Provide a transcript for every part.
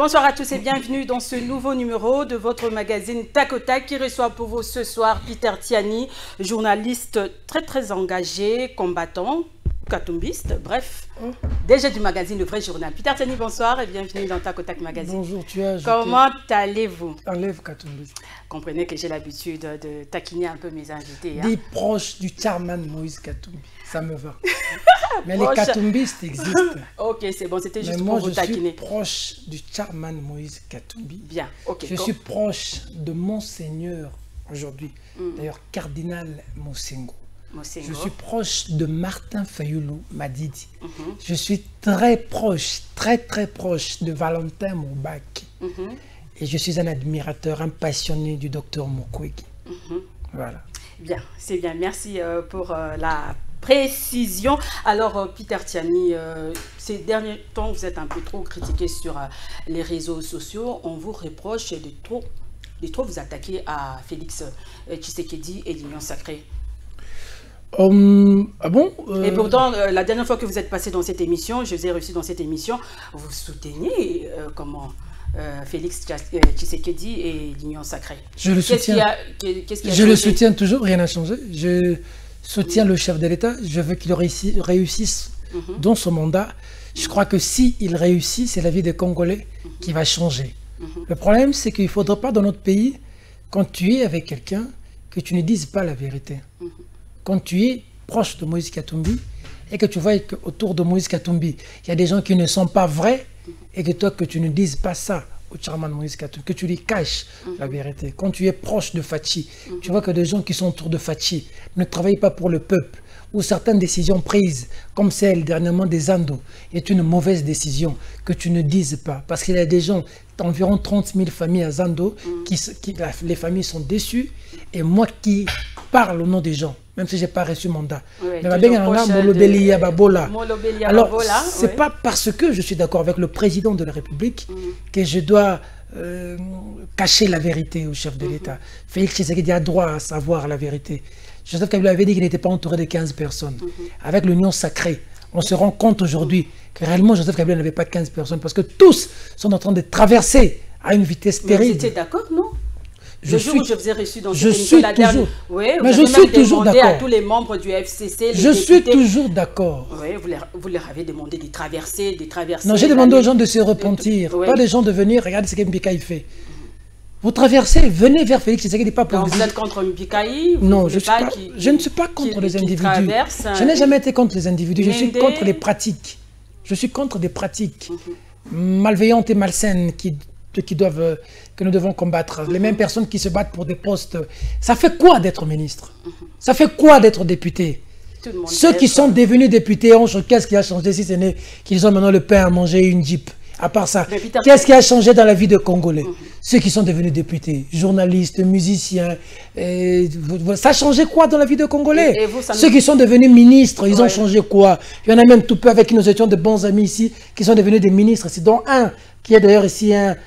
Bonsoir à tous et bienvenue dans ce nouveau numéro de votre magazine Tac au Tac qui reçoit pour vous ce soir Peter Tiani, journaliste très engagé, combattant, katumbiste, bref, déjà du magazine Le Vrai Journal. Peter Tiani, bonsoir et bienvenue dans Tac au Tac Magazine. Bonjour, tu as ajouté... Comment allez-vous? Enlève katumbiste. Comprenez que j'ai l'habitude de taquiner un peu mes invités. Des proches du chairman Moïse Katumbi, ça me va. Mais les katumbistes existent. Ok, c'est bon, c'était juste pour vous taquiner. Je suis proche du chairman Moïse Katumbi. Bien, ok. Je suis proche de Monseigneur aujourd'hui, d'ailleurs cardinal Mosengo. Je suis proche de Martin Fayoulou Madidi. Je suis très proche de Valentin Moubaki. Et je suis un admirateur, un passionné du docteur Mukwege. Voilà. Bien, c'est bien. Merci pour la précision. Alors, Peter Tiani, ces derniers temps, vous êtes un peu trop critiqué sur les réseaux sociaux. On vous reproche de trop vous attaquer à Félix Tshisekedi et l'Union Sacrée. Ah bon Et pourtant, la dernière fois que vous êtes passé dans cette émission, je vous ai reçu dans cette émission, vous souteniez Félix Tshisekedi et l'Union Sacrée. Je le soutiens. Je le soutiens toujours, rien n'a changé. Je soutiens le chef de l'État. Je veux qu'il réussisse dans son mandat. Je crois que s'il réussit, c'est la vie des Congolais qui va changer. Le problème, c'est qu'il ne faudra pas dans notre pays, quand tu es avec quelqu'un, que tu ne dises pas la vérité. Quand tu es proche de Moïse Katumbi et que tu vois qu'autour de Moïse Katumbi, il y a des gens qui ne sont pas vrais et que toi, que tu ne dises pas ça au chairman Moïse Katumbi, que tu lui caches la vérité. Quand tu es proche de Fachi, tu vois que des gens qui sont autour de Fachi ne travaillent pas pour le peuple, ou certaines décisions prises, comme celle dernièrement des Ando, est une mauvaise décision que tu ne dises pas. Parce qu'il y a des gens, environ 30 000 familles à Zando, les familles sont déçues, et moi qui parle au nom des gens, même si je n'ai pas reçu mandat. Oui, alors, ce n'est pas parce que je suis d'accord avec le président de la République que je dois cacher la vérité au chef de l'État. Félix Tshisekedi a droit à savoir la vérité. Joseph Kabila avait dit qu'il n'était pas entouré de 15 personnes. Avec l'Union Sacrée, on se rend compte aujourd'hui que réellement Joseph Kabila n'avait pas 15 personnes parce que tous sont en train de traverser à une vitesse terrible. Vous étiez d'accord, non? Je suis toujours d'accord. À tous les membres du FCC, je suis toujours d'accord. Oui, vous leur avez demandé de traverser, Non, j'ai demandé aux gens de se repentir, pas des gens de venir, regardez ce que Mbika fait. Vous traversez, venez vers Félix Tshisekedi, pas pour vous êtes contre Mbikaï? Non, je ne suis pas contre les individus. Je n'ai jamais été contre les individus, je suis contre les pratiques. Je suis contre des pratiques malveillantes et malsaines que nous devons combattre. Les mêmes personnes qui se battent pour des postes. Ça fait quoi d'être ministre? Ça fait quoi d'être député? Ceux qui sont devenus députés, qu'est-ce qui a changé si ce n'est qu'ils ont maintenant le pain à manger et une Jeep? À part ça, qu'est-ce qui a changé dans la vie des Congolais? Ceux qui sont devenus députés, journalistes, musiciens, ça a changé quoi dans la vie des Congolais? Ceux qui sont devenus ministres, ils ont changé quoi? Il y en a même tout peu avec qui nous étions de bons amis ici, qui sont devenus des ministres. C'est donc un qui est d'ailleurs ici un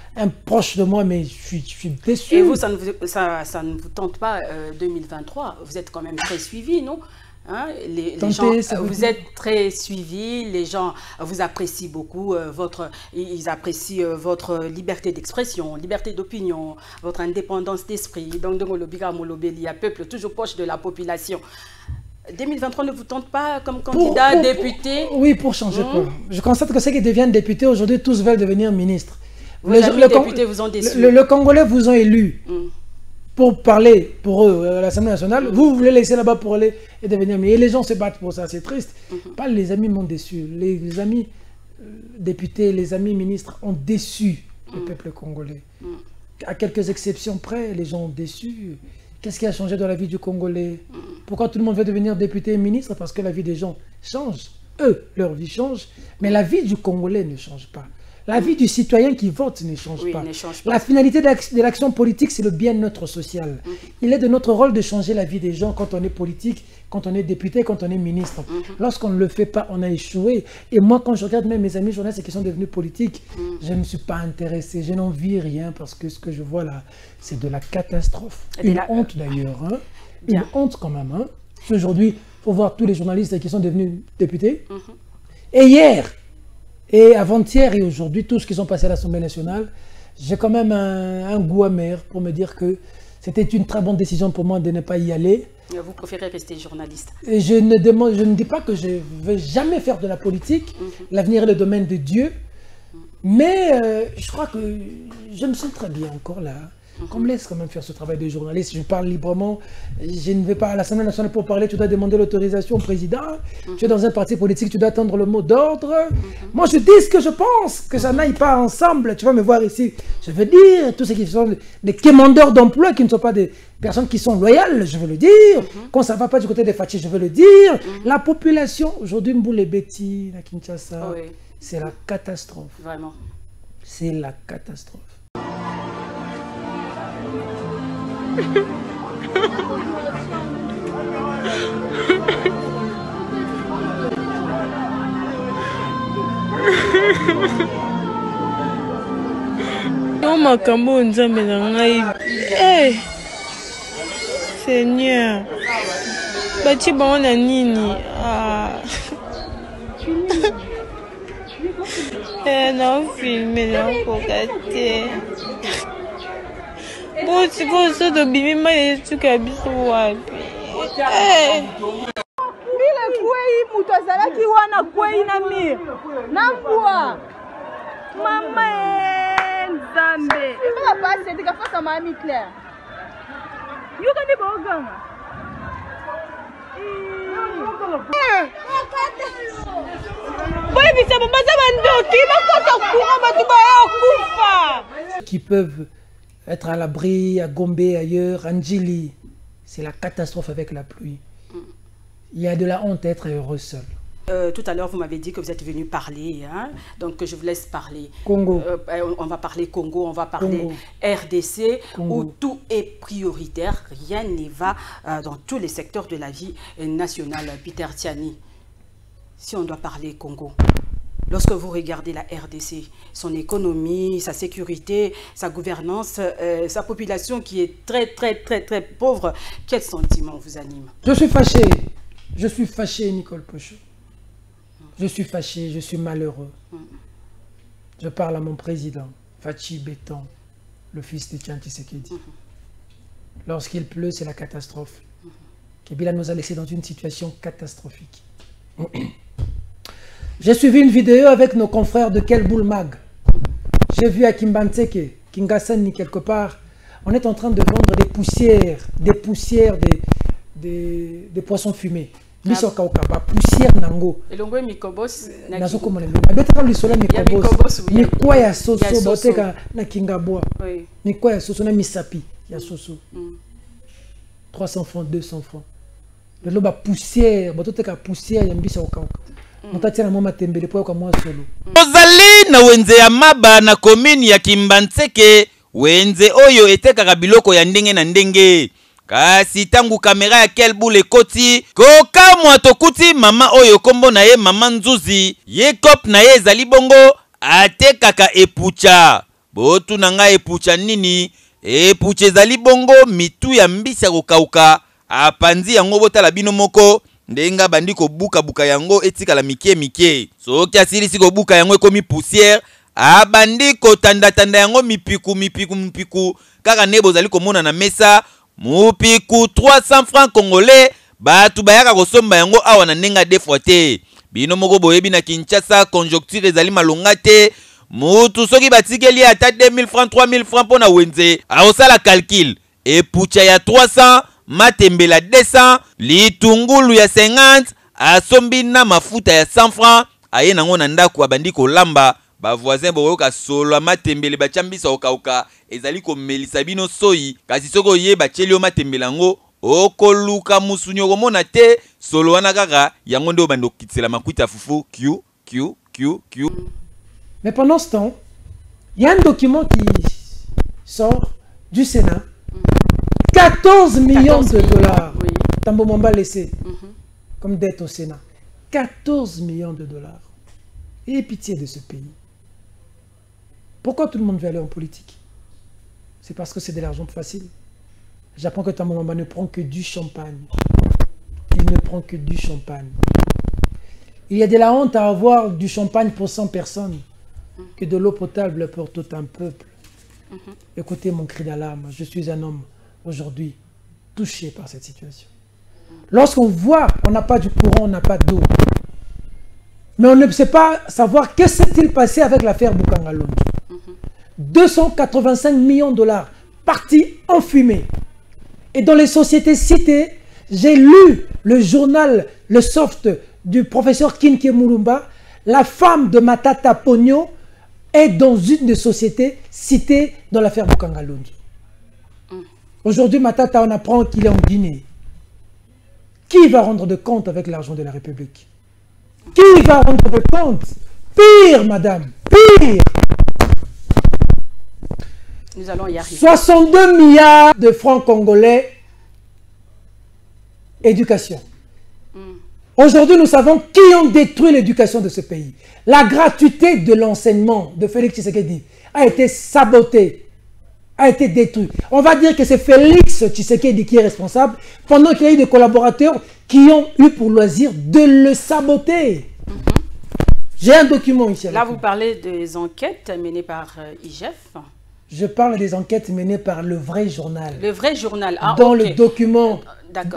proche de moi, mais je suis déçu. Et vous, ça ne vous tente pas 2023? Vous êtes quand même très suivi, non? Hein, les gens, vous êtes très suivis, les gens vous apprécient beaucoup, ils apprécient votre liberté d'expression, liberté d'opinion, votre indépendance d'esprit. Donc, il y a peuple toujours proche de la population. 2023 ne vous tente pas comme candidat, député? Oui, pour changer quoi. Je constate que ceux qui deviennent députés aujourd'hui, tous veulent devenir ministres. Les députés vous ont déçu. Le Congolais vous ont élu. Pour parler pour eux à l'Assemblée nationale, vous voulez laisser là-bas pour aller et devenir ministre. Et les gens se battent pour ça, c'est triste. Pas les amis m'ont déçu. Les amis députés, les amis ministres ont déçu le peuple congolais. À quelques exceptions près, les gens ont déçu. Qu'est-ce qui a changé dans la vie du Congolais? Pourquoi tout le monde veut devenir député et ministre? Parce que la vie des gens change. Eux, leur vie change, mais la vie du Congolais ne change pas. La vie du citoyen qui vote ne change pas. La finalité de l'action politique, c'est le bien-être social. Il est de notre rôle de changer la vie des gens quand on est politique, quand on est député, quand on est ministre. Lorsqu'on ne le fait pas, on a échoué. Et moi, quand je regarde même mes amis journalistes qui sont devenus politiques, je ne me suis pas intéressé. Je n'en vis rien parce que ce que je vois là, c'est de la catastrophe. Une honte d'ailleurs. Hein? Une honte quand même. Hein? Aujourd'hui, il faut voir tous les journalistes qui sont devenus députés. Et hier, Et avant-hier et aujourd'hui, tout ce qui sont passés à l'Assemblée nationale, j'ai quand même un goût amer pour me dire que c'était une très bonne décision pour moi de ne pas y aller. Vous préférez rester journaliste? Et je ne dis pas que je ne vais jamais faire de la politique. L'avenir est le domaine de Dieu. Mais je crois que je me sens très bien encore là. Qu'on me laisse quand même faire ce travail de journaliste. Je parle librement. Je ne vais pas à l'Assemblée nationale pour parler. Tu dois demander l'autorisation au président. Tu es dans un parti politique, tu dois attendre le mot d'ordre. Moi, je dis ce que je pense, que ça n'aille pas ensemble. Tu vas me voir ici. Je veux dire, tous ceux qui sont des quémandeurs d'emploi, qui ne sont pas des personnes qui sont loyales, je veux le dire. Quand ça ne va pas du côté des Fatih, je veux le dire. La population, aujourd'hui, Mboulé Betty, à Kinshasa, c'est la catastrophe. Vraiment. C'est la catastrophe. Non, makambo nzambe na ngai. Seigneur. Bati bango na nini? Non, filmé na kokate. Bosi bosi do bimi mai tuka biso wapi. Mile kwei mutu azalaki wana kwei na mir. Na mbwa. Mama nzambe. Eba pasi tika fasa mami Claire. Yuka ndi boganga. Qui peuvent être à l'abri, à Gombe, ailleurs, Anjili. C'est la catastrophe avec la pluie. Il y a de la honte à être heureux seul. Tout à l'heure, vous m'avez dit que vous êtes venu parler, hein? Donc je vous laisse parler. Congo. On va parler Congo, on va parler Congo. RDC, Congo. où tout est prioritaire, rien ne va dans tous les secteurs de la vie nationale. Peter Tiani, si on doit parler Congo, lorsque vous regardez la RDC, son économie, sa sécurité, sa gouvernance, sa population qui est très pauvre, quel sentiment vous anime? Je suis fâché. Je suis fâché, Nicole Pochot. Je suis fâché, je suis malheureux. Je parle à mon président, Fachi Béton, le fils de Tian Tshisekedi. Lorsqu'il pleut, c'est la catastrophe. Kabila nous a laissés dans une situation catastrophique. J'ai suivi une vidéo avec nos confrères de Kelboul Mag. J'ai vu à Kimbantseke, Kingasani quelque part, on est en train de vendre des poussières des poissons fumés. Biso kaukaba poussière nango. Elongwe mikobos nazo komona mbe. Abetaka lisola mikobos. Mikwa ya soso boteka na kingabwa. Oui. Mikwa ya soso na misapi ya soso. 300 francs, 200 francs. Le loba poussière, boteka poussière ya mbisa okauka. Mutatia na mama tembele po kwa mwa solo. Ozali na wenze ya maba na commune ya Kimbantseke, wenze oyo etekaka biloko ya ndenge na ndenge. Kasi tangu kamera ya Kelboul ekoti kokamwa tokuti mama oyo kombo na ye mama Nzuzi ye kop na ye ezali bongo atekaka epucha botu nanga epucha nini epucha ezali bongo mitu ya mbisi ya kokauka apanzi yango botala bino moko ndenga bandi kobuka yango etikala mike soki asilisi kobuka yango ekomi poussière abandi kotanda yango mipiku kaka ne bozali komona na mesa mupiku 300 francs congolais batu bayaka kosomba yango awa na nenga defwa te bino moko boyebi na Kinshasa conjoncture ezali malonga te mutu soki batikeli ata 2000 francs 3000 francs pona wenze aosala calcul epucha ya 300 matembela 200 litungulu ya 50 asombi na mafuta ya 100 francs aye nango na ndako abandi kolamba ba voisin boyoka solo matembele bachambisa okauka ezali komelisa bino soyi kasi soko ye bacheli o matembela ngo okoluka musunyo komona te solo wana kaka yango nde obando kitsela makuita fufu q. Mais pendant ce temps, il y a un document qui sort du Sénat. 14 millions de dollars. Oui. Tambo Mamba laissé comme dette au Sénat. 14 millions de dollars. Et pitié de ce pays. Pourquoi tout le monde veut aller en politique? C'est parce que c'est de l'argent facile. J'apprends que Tambo Mamba ne prend que du champagne. Il ne prend que du champagne. Il y a de la honte à avoir du champagne pour 100 personnes que de l'eau potable pour tout un peuple. Écoutez mon cri d'alarme. Je suis un homme aujourd'hui touché par cette situation. Lorsqu'on voit qu'on n'a pas du courant, on n'a pas d'eau, mais on ne sait pas savoir que s'est-il passé avec l'affaire Boukangalonji. 285 millions de dollars partis en fumée. Et dans les sociétés citées, j'ai lu le journal, le soft du professeur Kinke Mulumba. La femme de Matata Pogno est dans une des sociétés citées dans l'affaire Boukangalonji. Aujourd'hui, Matata, on apprend qu'il est en Guinée. Qui va rendre de compte avec l'argent de la République? Qui va rendre de compte? Pire, madame, pire. Nous allons y arriver. 62 milliards de francs congolais, éducation. Aujourd'hui, nous savons qui ont détruit l'éducation de ce pays. La gratuité de l'enseignement de Félix Tshisekedi a été sabotée, a été détruite. On va dire que c'est Félix Tshisekedi qui est responsable, pendant qu'il y a eu des collaborateurs qui ont eu pour loisir de le saboter. J'ai un document ici. Là, vous parlez des enquêtes menées par IGF. Je parle des enquêtes menées par le vrai journal. Le vrai journal. Ah, dans le document,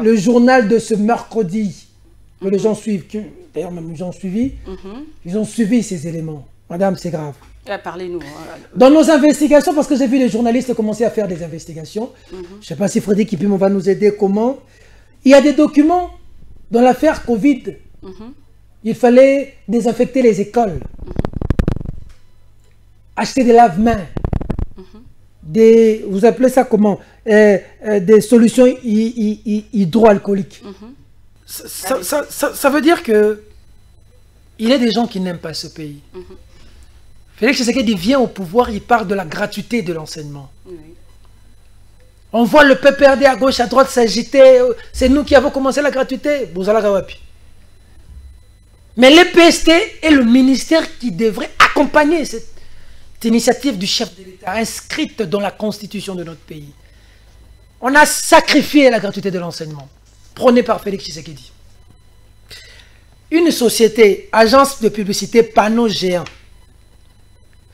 le journal de ce mercredi, que les gens suivent, d'ailleurs même les gens ont suivi, ils ont suivi ces éléments. Madame, c'est grave. Parlez-nous. Dans nos investigations, parce que j'ai vu les journalistes commencer à faire des investigations, je ne sais pas si Frédéric Kipimo va nous aider, comment. Il y a des documents dans l'affaire Covid. Il fallait désinfecter les écoles, acheter des lave-mains, vous appelez ça comment, des solutions hydroalcooliques. Ça veut dire que il y a des gens qui n'aiment pas ce pays. Félix Tshisekedi vient au pouvoir, il parle de la gratuité de l'enseignement. On voit le PPRD à gauche, à droite s'agiter. C'est nous qui avons commencé la gratuité. Mais l'EPST est le ministère qui devrait accompagner cette initiative du chef de l'État inscrite dans la constitution de notre pays. On a sacrifié la gratuité de l'enseignement, prônée par Félix Tshisekedi. Une société, agence de publicité, panneau géant,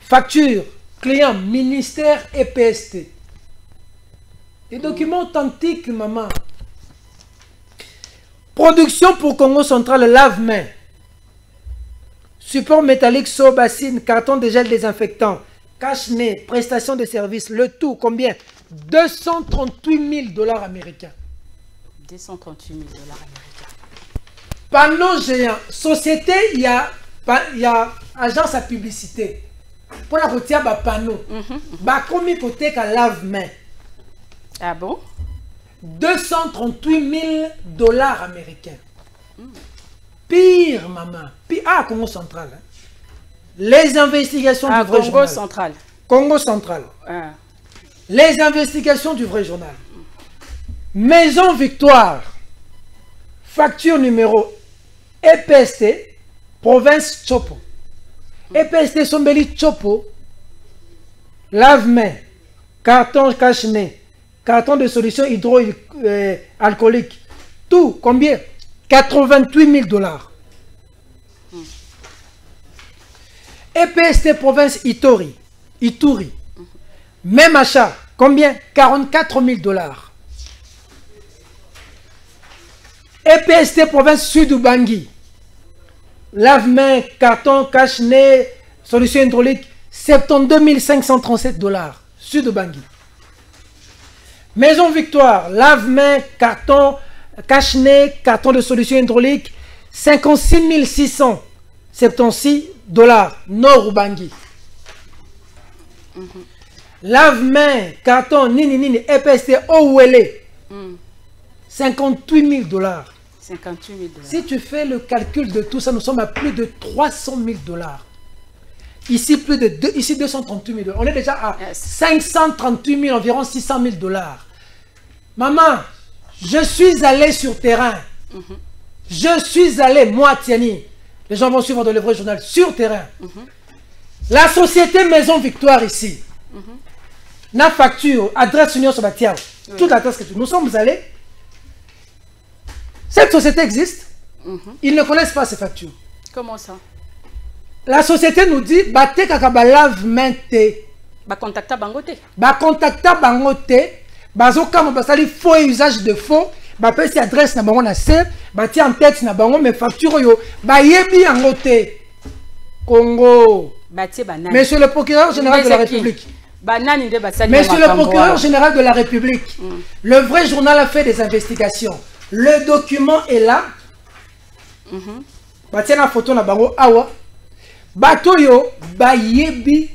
facture, client, ministère, EPST. Des documents authentiques, maman. Production pour Congo Central, lave-main. Support métallique, seau, bassine, carton de gel désinfectant, cache-nez, prestation de services, le tout, combien? 238 000 dollars américains. 238 000 dollars américains. Panneau géant. Société, il y a agence à publicité. Pour la routière, il y a panneau. Combien côté qu'à lave-main? Ah bon? 238 000 dollars américains. Pire, maman. Pire. Ah, Congo Central. Hein. Les investigations du vrai journal. Congo Central. Congo Central. Les investigations du vrai journal. Maison Victoire. Facture numéro EPST, province Chopo. EPST Sombeli Chopo. Lave-main. Carton cache-nez. Carton de solution hydroalcoolique. Tout, combien? 88 000 dollars. EPST province Ituri. Même achat. Combien? 44 000 dollars. EPST province Sud-Ubangi. Lave-main, carton, cache-nez, solution hydraulique. 72 537 dollars. Sud-Ubangi. Maison Victoire. Lave-main, carton, cache-nez, carton de solution hydraulique, 56 676 dollars, Nord Ubangi. Lave-main, carton, nini, EPST, Ouele, 58 000 dollars. 58 000 dollars. Si tu fais le calcul de tout ça, nous sommes à plus de 300 000 dollars. Ici, ici 238 000 dollars. On est déjà à 538 000, environ 600 000 dollars. Maman, je suis allé sur terrain. Je suis allé, moi, Tiani. Les gens vont suivre dans le vrai journal, sur terrain. La société Maison Victoire ici. La facture, adresse Union Sabatiao. Toute l'adresse que nous sommes allés. Cette société existe. Ils ne connaissent pas ces factures. Comment ça? La société nous dit bate kaka ba lave main te. Ba contacta bangote. Ba contacta bangote. Bazo kama basali faux usage de faux. Ba pesi adresse na bango na se. Ba ti en tête na bango mais facture yo. Ba yebi angote. Congo. Monsieur le procureur général de la République. Monsieur le procureur général de la République. Le vrai journal a fait des investigations. Le document est là. Ba tiens la photo na bango awa. Batoyo ba yebi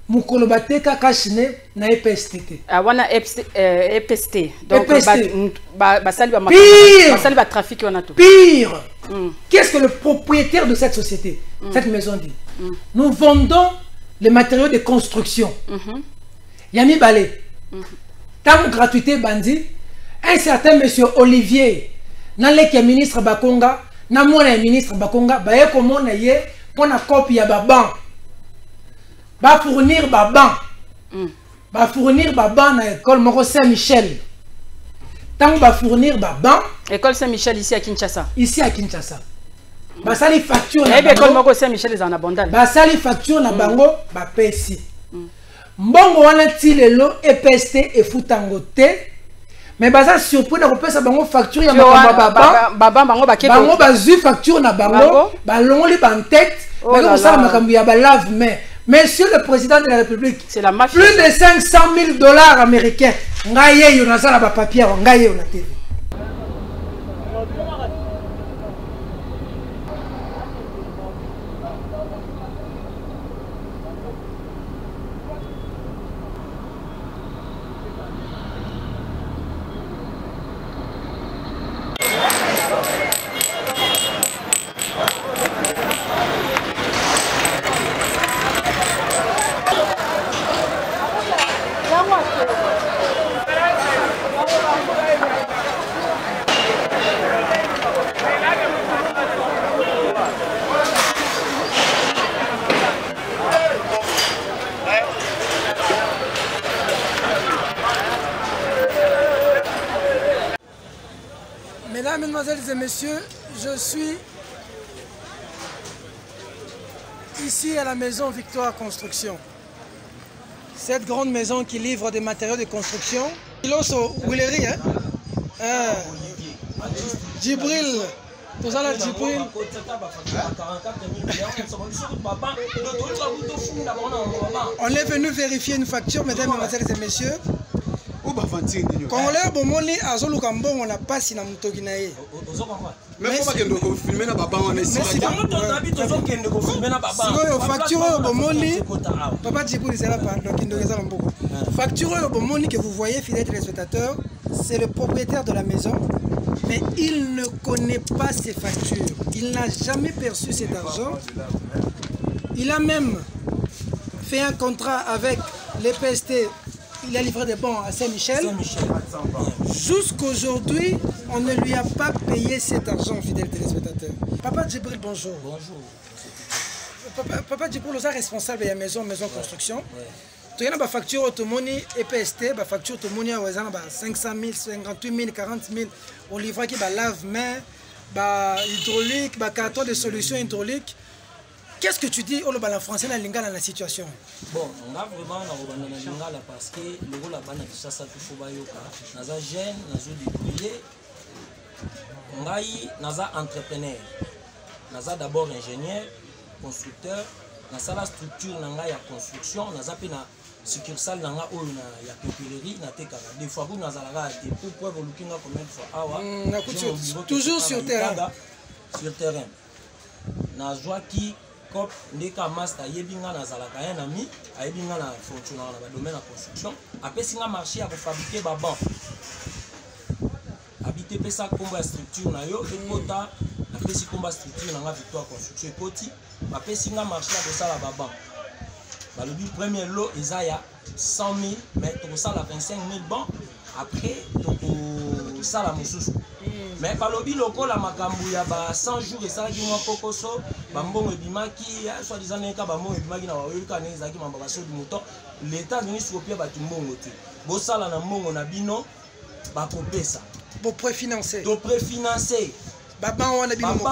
mukolo bateka kashine na EPST. Wana EPST. Donc basali ba trafic wana to. Pire. Qu'est-ce que le propriétaire de cette société, cette maison dit? Nous vendons les matériaux de construction. Yami Balé. Tant gratuité bandi, un certain monsieur Olivier, n'allait qu'il ministre Bakonga, n'a moins ministre Bakonga, baye comment naye pour la copie à Baban. Va fournir Baban. Va fournir Baban à l'école Moro Saint-Michel. Tant va fournir Baban. École Saint-Michel ici à Kinshasa. Ici à Kinshasa. Basali facture na bango. École Moro Saint-Michel est en abondance. Basali facture na bango ba pesi. Mbongo wana ti lelo EPST et futangote. Mais basa surpris na kopesa bango facture ya makamba baba bango bakebo. Bango bazu facture na bango, ba longoli ba en tête. Ba ko sala makambu ya ba lave main. Monsieur le président de la République, c'est la mafia. Plus de 500 000 $ américains. Ngaye yo na sala ba papier, ngaye yo na TV. Mesdames, Mesdemoiselles et Messieurs, je suis ici à la maison Victoire Construction. Cette grande maison qui livre des matériaux de construction. Iloso Willery, hein? Djibril. Tout ça là, Djibril. On est venu vérifier une facture, mesdames, Mesdemoiselles et Messieurs. Quand l'air bomoni azolu kambo on a pas si na mutoki na ye. Mais pas kendo ko filmer na baba on est si. Facture bomoni papa Djibril c'est là pardon kindo keza mboko. Facture bomoni que vous voyez fidèles téléspectateurs, c'est le propriétaire de la maison mais il ne connaît pas ses factures. Il n'a jamais perçu cet argent. Il a même fait un contrat avec l'EPST. Il a livré des bons à Saint-Michel. Jusqu'aujourd'hui, on ne lui a pas payé cet argent, fidèle téléspectateur. Papa Djibril, bonjour. Bonjour. Papa Djibril, vous êtes responsable de la maison construction. Tu as une facture automoni EPST, une facture automoni à 500 000, 58 000, 40 000. On livre qui lave-main, hydraulique, carton de solution hydraulique. Qu'est-ce que tu dis au Lingala français dans la situation? Bon, on a vraiment dans Lingala parce que le rôle là-bas, ça faut pas yoka. Naza jeune, naza débrouillé, naza entrepreneur, naza d'abord ingénieur, constructeur, naza la structure nanga ya construction, naza pe na succursale nanga o na ya papeterie na tekaka. Des fois vous naza la te pour preuve lookinga combien de fois awa. Toujours sur terrain. Sur terrain. Nazwa qui cop ndeka master yebinga na zalaka ya nami ayebinga na fortune na ba domaine la construction apesinga marché à fabriquer ba banc habité pesa komba structure na yo ekota apesi komba structure na Victoire Construction ekoti apesinga marché à kosala ba banc ba lobi premier lot ezaya 100 000 mais to sala 25 000 bancs après to sala mususu. Mais par le biloko la makambu ya ba 100 jours et ça qui mwa pokoso bambongo ebimaki soit disant neka bambongo ebimaki na wayuka ne ezaki mamba so du mouton l'état venu sopia ba tumbongo te bo sala na mbongo na bino ba kopesa bo préfinancer to préfinancer Baba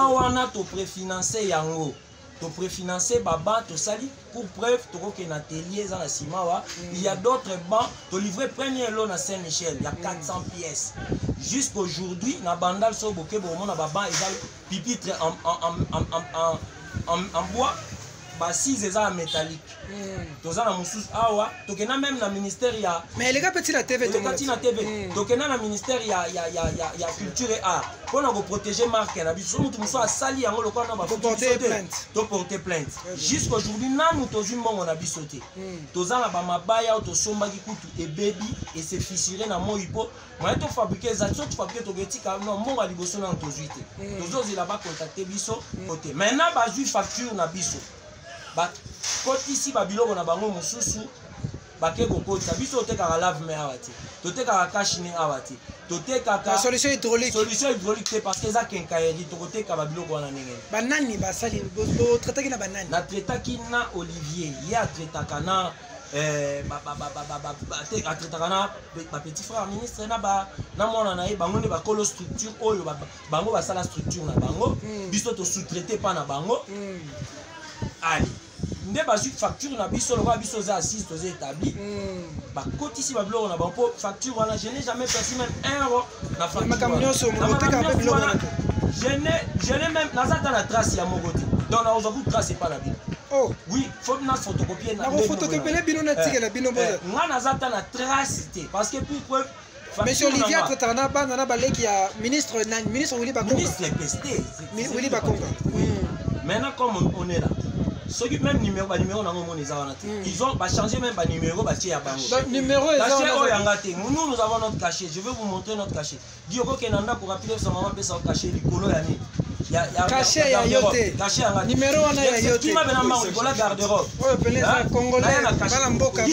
wana to préfinancer yango. To préfinancer baba to sali pour preuve to ko ken atelier za na Simawa. Il y a d'autres bancs to livrer premier lot na Saint-Michel, il y a 400 pièces. Jusqu'aujourd'hui na bandal so boké bo na baba ezal pipitre en bois. Bah si c'est ça métallique. Tous na musus awa, tokena même na ministère ya. Mais les gars petit la TV to petit na TV. Tokena na ministère ya culture et art. Pour nous protéger marque na biso mutu muso asali yango lokwa na ba porter plainte. To porter plainte. Jusqu'aujourd'hui nanu tozu mbongo na biso te. Toza na ba mabaya to somba ki kutu et baby et se fissurer na mo ipo. Moi to fabriquer za to fabriquer to getika non mbongo a liboso na tozuite. Tozo zila ba contacter biso côté. Maintenant ba ju facture na biso. Ba koti ici babiloko na bango mususu bake kokota biso teka lave mais awati to teka kashine awati to teka ka solution hydraulique te parce que ça kenkaeri to teka babiloko wana ndenge banani basali bo traiter na banani na traiter na Olivier ya traiter kana ba petit frère ministre na mona na ye bango ne ba kolo structure oyo bango ba sala structure na bango biso to sous-traiter pas na bango allez nde bazu facture na biso lokwa biso za assise to établi ba koti si ba bloko na banko facture wana je n'ai jamais perçu même 1 euro na facture je n'ai même nazata na trace ya mogoti donc na ozaku trace pas na bino oh oui faut na photocopier na photocopier bino na tikela bino boza nga nazata na trace te parce que pour preuve Monsieur Olivier Tratana Banana Baleki ya ministre Willy Bakonga ministre pesté Willy Bakonga maintenant comme on est là ceux qui même numéro ils ont changé même numéro numéro nous avons notre cachet. Je vais vous montrer notre cachet. Dioko Kenanda pour rappeler sa maman pesa cachet likolo ya ni. Cachet ya yote. Numéro wana ya yote. Qui m'a benamba ngola garde-robe. Oh peleza congolais. Bala mboka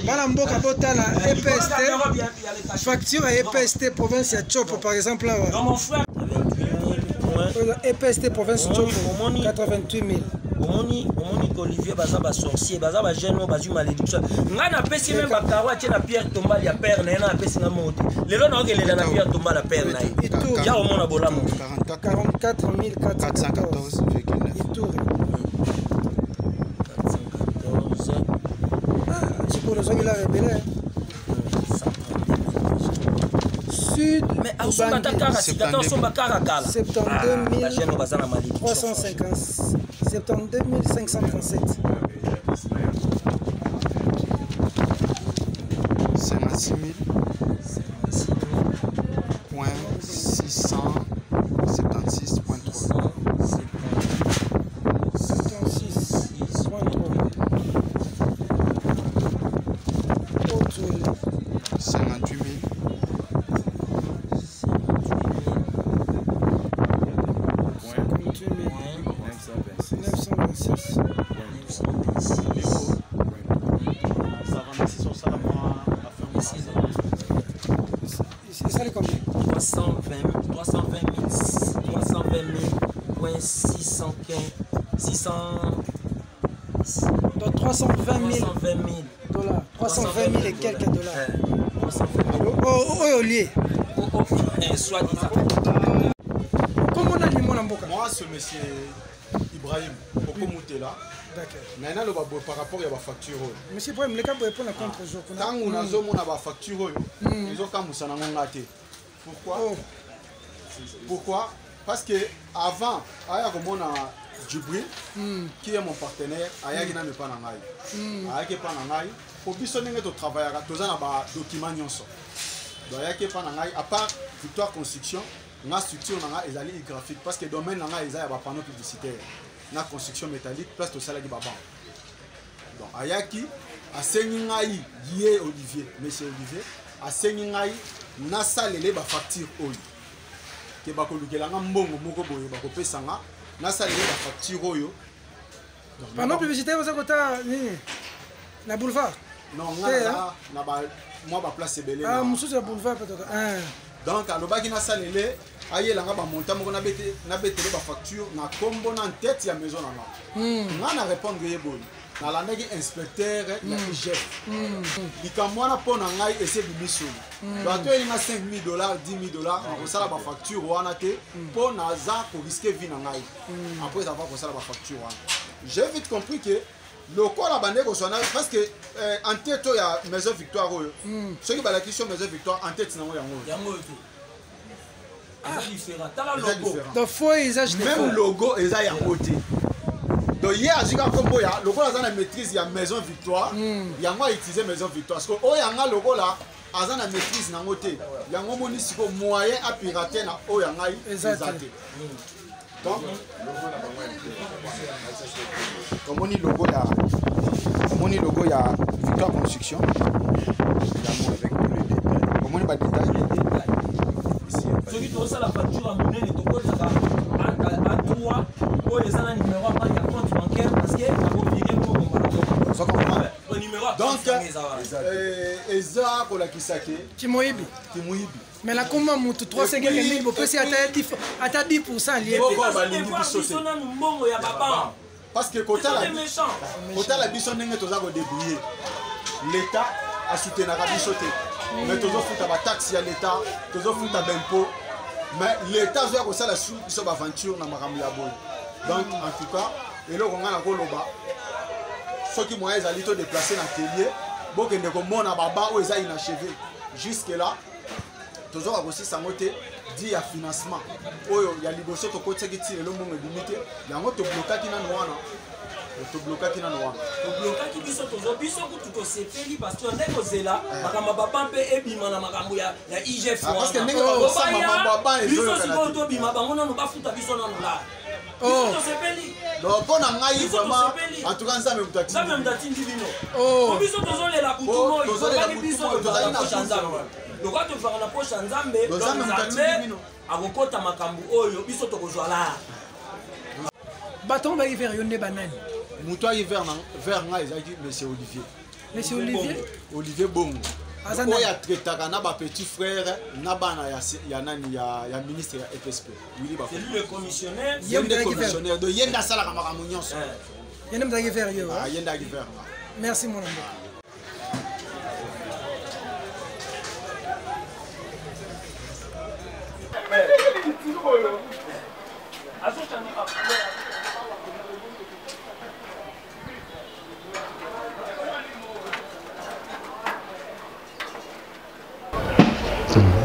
Bala mboka botala EPST. Facture à EPST province ya Chopo par exemple là. Dans mon frère EPST province Chopo 88 000. Omoni Olivier baza ba sorcier baza ba jeune bazu malédiction nga na pesi même ba kawa tie na Pierre Tombal ya père na pesi na moto lelo na okelela na Pierre Tombal la père na ya omona bolamo 44 414 Itour 414 c'est pour le zone la rebelle Sud mais à son attaquant si 14 son bakara kala 72 la jeune baza na malédiction 350 72 537 56 676.3 58 000 Donc 320 000 dollars. 320 000 et quelques dollars. Oh, lié. Soit disant. Comment on a dit mon amboka? Moi, ce monsieur Ibrahim, Poko Moutela. D'accord. Par rapport à la facture. Monsieur Ibrahim, les gars, vous répondre à contre-jour. Quand on a une facture, ils ont comme ça. Pourquoi? Pourquoi? Parce que avant, il y a Djibril, qui est mon partenaire, il y a pas de travail. Pour que tu travailles, tu as des documents. Donc, il y a à part Victoire Construction, la structure est graphique. Parce que le domaine est un panneau publicitaire. La construction métallique, place de salaire de Baba. Donc, Ayaki, à Seningaï, Yé Olivier, monsieur Olivier, à Seningaï, Nasa Lele, ba facture Oli. Que Bakolukela Mbongo, Moko Boyo, Bakopesanga, Nasa Lele, ba facture Oyo. Panneau publicitaire, vous avez la boulevard? Non, moi, ma place est belle. Ah, monsieur, c'est la boulevard peut-être. Donc, à l'obagi na salele, aïe la ngaba monta mo na bete ba facture na kombo na tête ya maison na nga. Na répondre yeboni. nalandaki inspecteur ya IGF likambo wana mpo na ngai ese bimisoni bato elinga $5 000 $10 000 nakosala bafacture wana te mpo naza koriske vi na ngai après avoir kosala bafacture wana j'ai vite compris que lokola bande koswana parce que en tête ya Maison Victoire oyo soki balakisi yo Maison Victoire en tête nango yango même logo eza yango te donc hier azika kombo ya lokola aza na maîtrise ya Maison Victoire yango utiliser Maison Victoire parce que oyo yanga lokola aza na maîtrise nango te yango moni siko moyen à pirater na oyo yangai eza te donc komoni logo ya Victoire Construction yango avec le détail komoni ba détail soki tosala facture ya monene tokozaka à 3 oyo eza na numéro ya banque ya compte bancaire parce que akopique po numéro donc eza kolakisa ke Kimoyibi mais la comment mutu 350 000 bopesi ata 10% lié mbongo ya baba parce que kotala biso ndenge toza kodébrouiller l'état asoutenaka biso te mais tozofuta bataxe ya l'état tozofuta b'impôt mais l'état azoya kosala su biso baventure na makambo ya boye donc en tout cas eloko nga na koloba soki moyen ezali to déplacer na atelier bokende komona baba oyo eza inachevé jusque là tozoka kosisa yango te di ya financement oyo ya liboso tokotiaki ti lelo mbongo ebimi te yango toblokaki nano wana toblokaki biso kutu tosepeli parce que nde kozela makambo baba mpe ebima na makambo ya IGF biso sikoyo tobima bango nano bafuta biso nano la biso tosepeli mpo na ngai vraiment en tout cas nzambe mutati bino biso tozolela butu moi tozolaki biso tozali na chanzambe lokola tozwaka na posha nzambe nzambe akokota makambo oyo biso tokozwa la baton bayi vers yo nde banani moto ayi vers ngai ezalaki monsieur Olivier Bongo oyo atretaka na bapetit frère na bana ya nani ya ministre ya FSP le commissionnaire donc ye nde asalaka makambo nyonso ye nde mozalaki vers yo ye nde aki vers merci mon ami.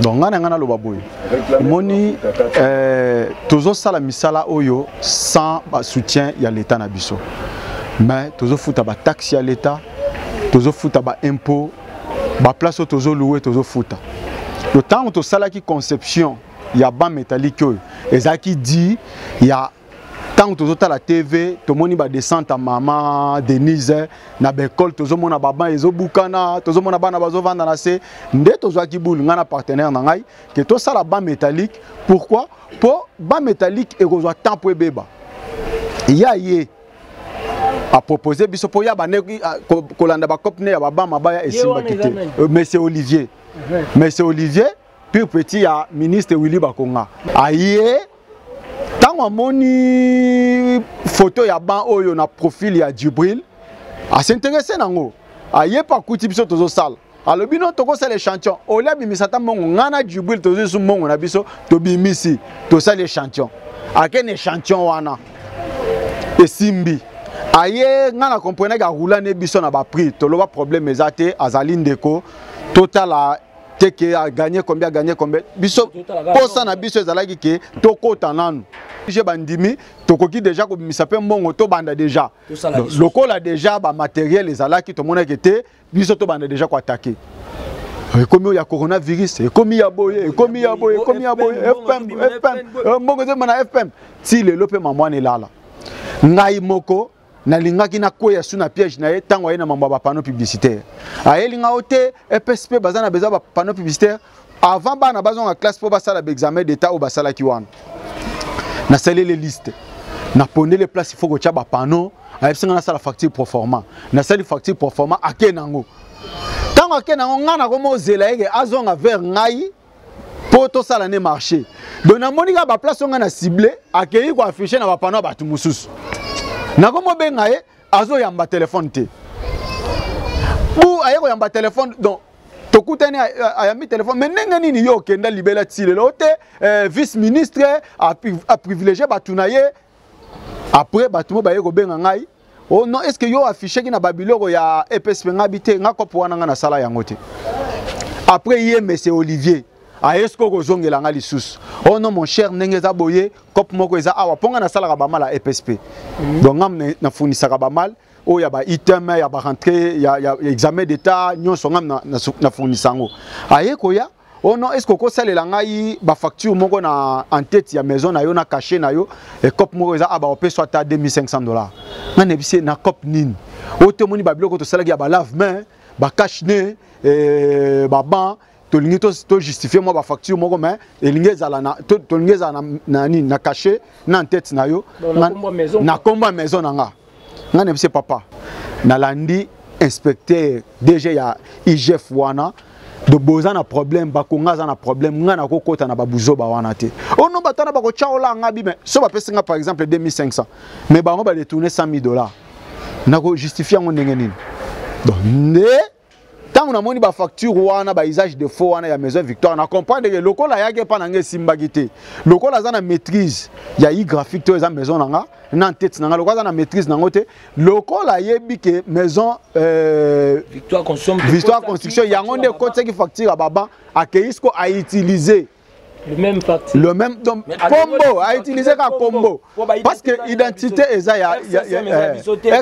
donc ngana ngana loba boy moni tozo sala misala oyo sans soutien ya l'état na biso mais tozo futa ba taxe ya l'état tozo futa ba impôt ba place tozo louer tozo futa le temps to sala ki conception ya ban métallique oyo ezaki dit ya tant que la TV, tout le monde va descendre à maman, Denise, na l'école, tout le monde va ban ezo bukana, tout le monde va bazo vendre na se, ndé tout ça qui boule, ngana partenaire nangai, que tout ça la ban métallique. Pourquoi? Pour ban métallique et qu'on soit temps pour beba. Il y a à proposer biso pour ya bané kolanda ba kopne ya ba ban mabaya et simbakité. Monsieur Olivier, puis petit ya ministre Willy Bakonga. Aïe. Tant on moni photo ya ban oyo na profil ya Djibril a s'intéresser nango aye pa kuti biso tozo sala alobi no toko sala échantillon olia bimisata mongo ngana Djibril tozo su mongo na biso to bimisi to sala échantillon akene échantillon wana esimbi aye ngana comprendre ga roula ne biso na ba prix to lo ba problème ezate azali ndeko total teke a gagné combien biso posa na biso ezalaki ke tokota nanu je bandimi tokoki déjà ko misape mbongo to banda déjà lokola déjà ba matériel ezalaki to mona kete biso to banda déjà ko attaquer ekomi ya coronavirus ekomi ya boye FM mbongo ze mana FM ti le lope mamwane lala ngai moko nalingaki na koya suna piège na ye tango na mambo ba panneau publicitaire ayelinga ote EPSP bazana beza ba panneau publicitaire avant bana bazon en classe pour basala examen d'état ou basala kiwana na sali les listes na pondé les places il faut que tu ba panneau ayebsinga na sala facture pro forma na sali facture pro forma akenango tango akenango ngana ko mozela yeke azonga vers ngai pour to sala ne marché donc na monika ba place ngana ciblé akei ko afficher na ba panneau ba tumususu. Nakomo bengaye azo yamba téléphone te ou ayeko yamba téléphone donc tokutani ayami téléphone mais ndenge nini yo kenda libela tilelo te vice ministre a privilégié batunaye après batumo bayeko benga ngai oh non est-ce que yo affiché ki na babiloko ya EPSP ngabité nga kopo wana nga na sala yango te après hier monsieur Olivier ayesko kozongela nga lisusu oh non mon cher ndenge za boye kopo moko eza awa ponga na sala ba mal à EPSP donc ngam na fournissaka ba mal oh ya ba item ya ba rentrée ya examen d'état nyonso ngam na fournissango ayeko ya oh non est-ce que ko salela ngai ba facture moko na en tête ya maison na yo na caché na yo et cop moko eza aba opeso ata $2500 ngane bise na cop nini o te moni ba biloko to salaki ya ba lave main ba cache nez ba ban to lingi to justifier moi ba facture moko mais elingi ezala na to lingi ezala na nini na caché na en tête na yo na komba maison na nga ngane bise papa na landi inspecteur DG ya IGF wana de boza na problème bakonga za na problème nga na kokota na babuzo ba wana te ono batana bako chaola ngabi mais so ba pesinga par exemple 2500 mais bango ba détourner $100,000 na ko justifier ngo ndenge nini donc ne tant na moni ba facture wana ba usage de faux wana ya maison Victoire na comprendre que lokola yake pa na nge simbagité lokola za na maîtrise ya i graphique to za maison nanga na tête nanga lokola za na maîtrise nango te lokola yebi que maison Victoire construction yango nde côté qui facture baba akeisko a utiliser le même donc combo a utilisé ka combo parce que identité eza ya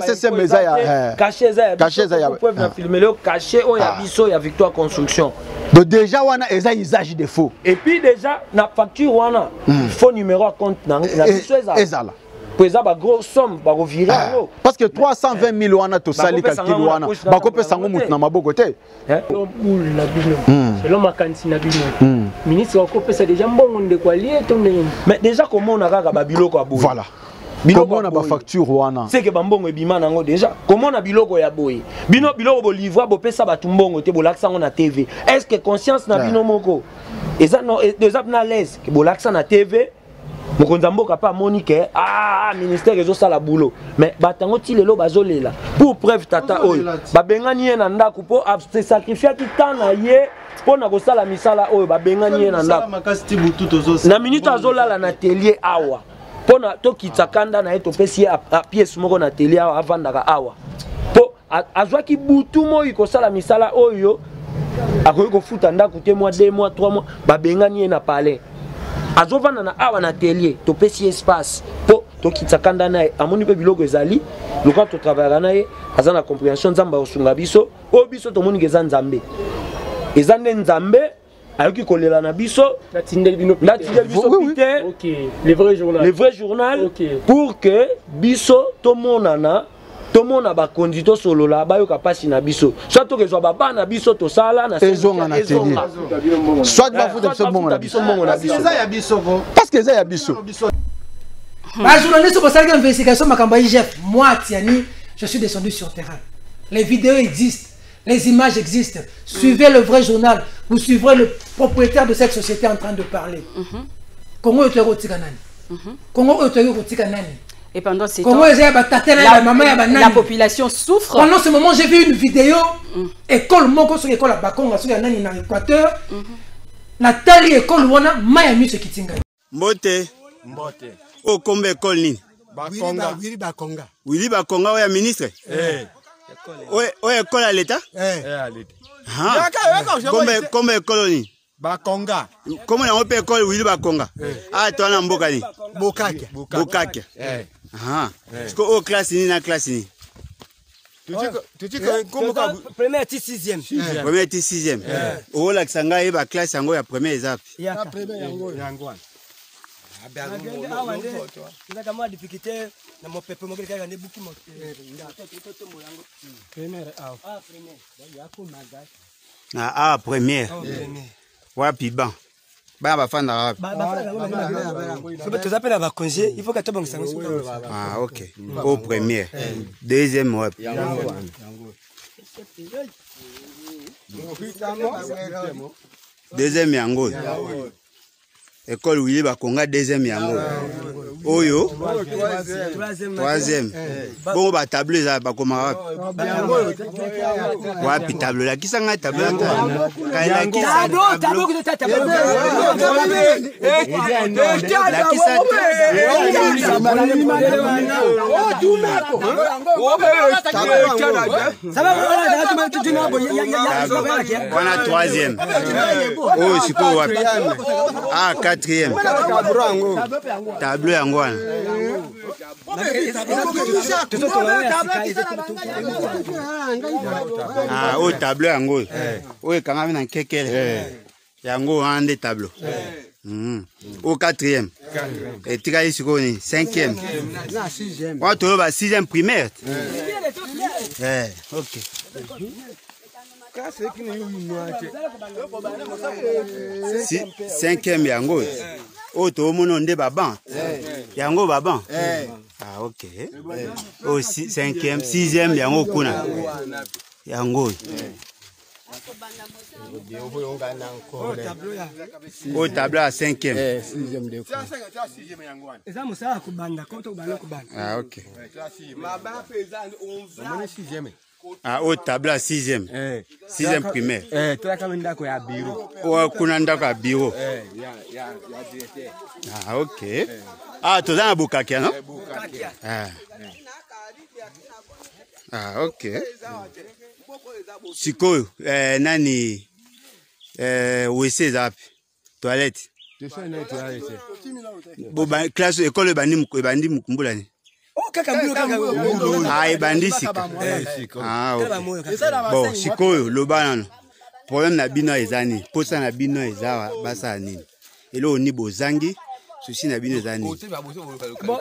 SSM eza ya caché eza ya preuve na filmer le caché o ya biso ya Victoire construction donc déjà wana eza usage de faux et puis déjà na facture wana faux numéro à compte na biso eza là pesa ba gros somme ba revirer parce que 320,000 wana to sali calcul wana ba ko pesa ngo mutu na maboko te boule na bino selon makanisi na bino ministre ko pesa déjà mbongo nde kwa lié to ndenge mais déjà comment on a kaka ba biloko aboy voilà comment on a ba facture wana c'est que ba mbongo ebima nango déjà comment on a biloko ya boy bino biloko bo livre bo pesa ba tumbongo te bo laksa ngo na TV est-ce que conscience na bino moko eza no déjà na l'aise que bo laksa na TV mokonza mboka pa monique ministère ezo sala boulot mais batango ti lelo bazolela pour preuve tata oyo babengani ye na ndako po se sacrifier ki tana ye pona ko sala misala oyo babengani ye na ndako na minute azolala na atelier awa pona to kitsakanda na eto pesi a pièce moko na atelier awa avandaka awa po azwaki butu moyi ko sala misala oyo akoyi ko futa ndako te mois 2 mois 3 mois babengani ye na palais azovana na awa na atelier to pesi espace po to kitsakanda na amoni pe biloko ezali lokwa to travailler na ye azana compréhension nzamba osunga biso o biso to moni ngeza nzambe ezande nzambe ayoki kolela na biso natindeli bino pite OK le vrai journal okay. Pour que biso to monana tomona ba kondito solola bayoka pasi na biso soit to kezwa baba na biso to sala na ezonga na télé soit ba futa biso mongo na biso eza ya biso parce que eza ya biso ba journaliste ko sala investigation makamba IGF moi Tiani je suis descendu sur terrain les vidéos existent les images existent suivez le vrai journal vous suivrez le propriétaire de cette société en train de parler Congo otero tikanani Congo otero tikanani. Et pendant ces temps, la population souffre. Pendant ce moment, j'ai vu une vidéo. École Moko sur l'école à Bakonga, sur l'année dans l'Équateur. Nathalie école wana Miami ce qui tinga. Mbote. O kombe école ni. Willy Bakonga oya ministre. O école à l'état? À l'état. Kombe école ni. Bakonga. Comment on peut école Willy Bakonga? Ah toi na mboka ni. Bokake. Est-ce que au classe ni na classe ni? Tu première et sixième. Première et sixième. Au la sanga e ba classe yango ya première étape. Ya première yango. Kama difficulté na mo pepe mo kaka ne beaucoup mo. Première première. Première. Wapi ban. Ba fanda wapi? Tu appelles à congé, il faut que tu banques ça. Ah OK. Au premier. Deuxième wapi? Deuxième yango. École Willy Bakonga deuxième yango. Oyo troisième. Bon ba tableau za ba koma wapi tableau la kisanga tableau kaila kisa tableau que tableau la kisa on a troisième. Oh c'est quoi wapi? Ah quatrième. Tableau yango. Ah, au tableau yango. Oui, quand même dans quelqu'un. Yango un des tableaux. Au quatrième. Et tu as ici cinquième. On trouve à sixième primaire. Ok. Cinquième yango. Oh, tout le monde est baban. Yango baban. Ah, ok. Oh, cinquième, sixième, yango kuna. Yango. Au tableau à cinquième. Ah, ok. Ah, au tableau à sixième. Sixième primaire. Oh, kunanda ka bureau. Ah, ok. Ah, tu as un boucaquet, non? Ah, ok. Siko, nani, WC zap, toilette. Classe école bandi mukumbula ni. Ah, bandi sika. Ah, ok. Bon, siko lo banano. Problème na bino ezani, posa na bino ezawa basa nini. Elo ni bozangi, souci na bino ezani. Bon,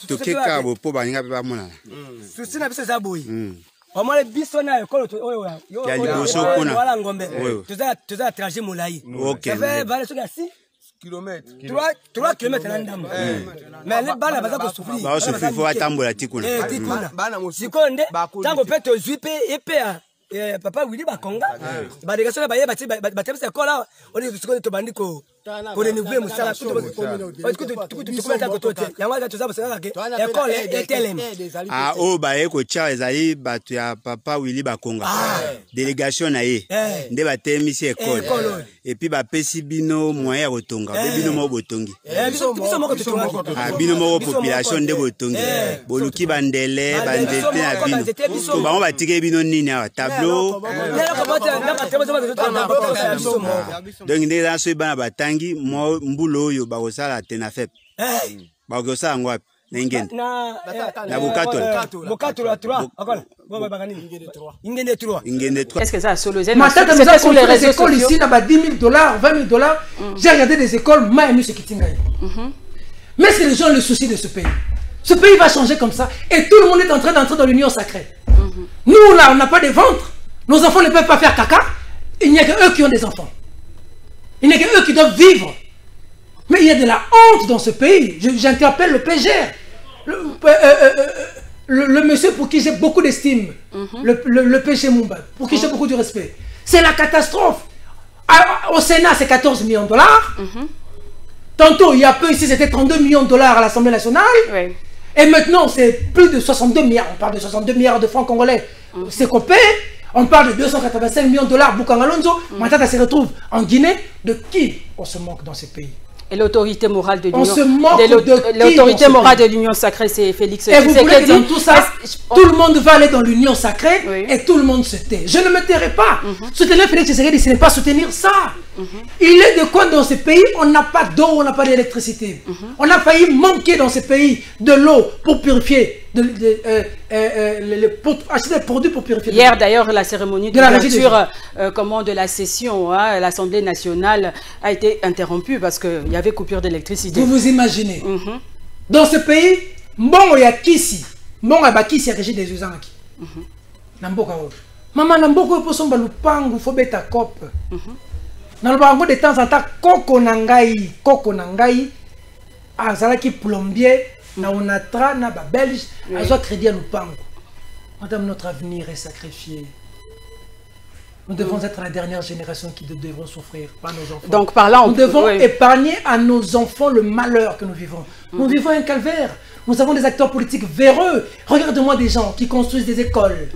to keka bo po baninga pe ba mona. Souci na biso za boyi. Omole biso na ekolo oyo yo. Ya liboso kuna. Wala ngombe. Toza trajet molai. OK. Ça fait vale soki 6 kilomètres. 3 kilomètres na ndambo. Mais les bana baza ko souffrir. Ba souffrir faut atambola tikuna. Bana mo sikonde tango peto zuipe epa papa Willy Bakonga ba délégation ba yeba ba tebisa école on est sikonde to bandiko ko renouveler musala parce que tu commences à côté yango za toza basala ke école ETLM. Ah o ba eko cha ezali batu ya papa Willy Bakonga délégation na ye nde ba temisi école et puis ba pesi bino moyen ya kotonga bino mo botongi bino mo population nde botongi boluki bandele bandete na bino to ba mo batike bino nini awa tableau donc nde za so bana batangi mbulo oyo ba kosala tena fep ba kosala ngwapi na ingende na bukato la 3 akola ingende 3 est-ce que ça solo zen matata mais sur les réseaux sociaux ici là-bas $10 000 $20 000 j'ai regardé des écoles mais ce qui tingaï mais c'est les gens le souci de ce pays va changer comme ça et tout le monde est en train d'entrer dans l'union sacrée. Nous là on n'a pas de ventre, nos enfants ne peuvent pas faire caca, il n'y a que eux qui ont des enfants. Il n'y a que eux qui doivent vivre. Mais il y a de la honte dans ce pays. J'interpelle le PGR. Le monsieur pour qui j'ai beaucoup d'estime. Le PG Mumba, pour qui j'ai beaucoup de respect. C'est la catastrophe. Au Sénat, c'est $14 millions. Tantôt, il y a peu ici, c'était $32 millions à l'Assemblée nationale. Oui. Et maintenant, c'est plus de 62 milliards. On parle de 62 milliards de francs congolais. C'est copé. On parle de 285 millions de $, Boukangalonzo. Matata se retrouve en Guinée. De qui on se moque dans ce pays? Et l'autorité morale de l'Union. On se moque de l'autorité morale de l'Union sacrée, c'est Félix. Et vous voulez que dans tout ça, tout le monde va aller dans l'Union sacrée et tout le monde se tait. Je ne me tairai pas. Soutenir Félix Tshisekedi, ce n'est pas soutenir ça. Il est de quoi dans ce pays? On n'a pas d'eau, on n'a pas d'électricité. On a failli manquer dans ce pays de l'eau pour purifier, pour acheter des produits pour purifier. Hier d'ailleurs, la cérémonie de l'ouverture de la session à l'Assemblée nationale a été interrompue parce qu'il y avait coupure d'électricité. Vous vous imaginez? Dans ce pays, bon il y a Kisi, bon il y a Kisi, il y a Régis des Uzanaki. Namboka o. Maman Namboka pour son balupangu, faut beta cop. Dans le bango de temps en temps, Koko Nangai, Azalaki plombier, na onatra na ba belge, a crédit à Lupango. Madame, notre avenir est sacrifié. Nous devons être la dernière génération qui devront souffrir, pas nos enfants. Donc par là, nous devons épargner à nos enfants le malheur que nous vivons. Nous vivons un calvaire. Nous avons des acteurs politiques véreux. Regarde-moi des gens qui construisent des écoles,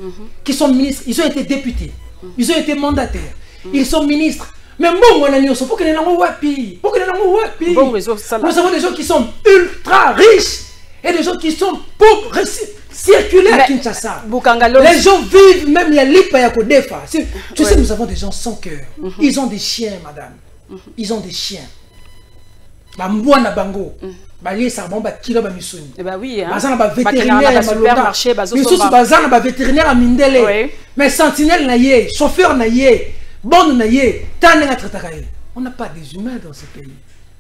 qui sont ministres. Ils ont été députés, ils ont été mandataires, ils sont ministres. Mais bon, nous avons des gens qui sont ultra riches et des gens qui sont pauvres. Circulaire à Kinshasa. Les gens vivent, même il y a l'IPA et Kodefa. Tu sais, nous avons des gens sans cœur. Ils ont des chiens, madame. Ils ont des chiens. Bambouana Bango. Oui, vétérinaire à Mindele. Mais sentinelle naïe, chauffeur naïe, bonne naïe, on n'a pas des humains dans ce pays.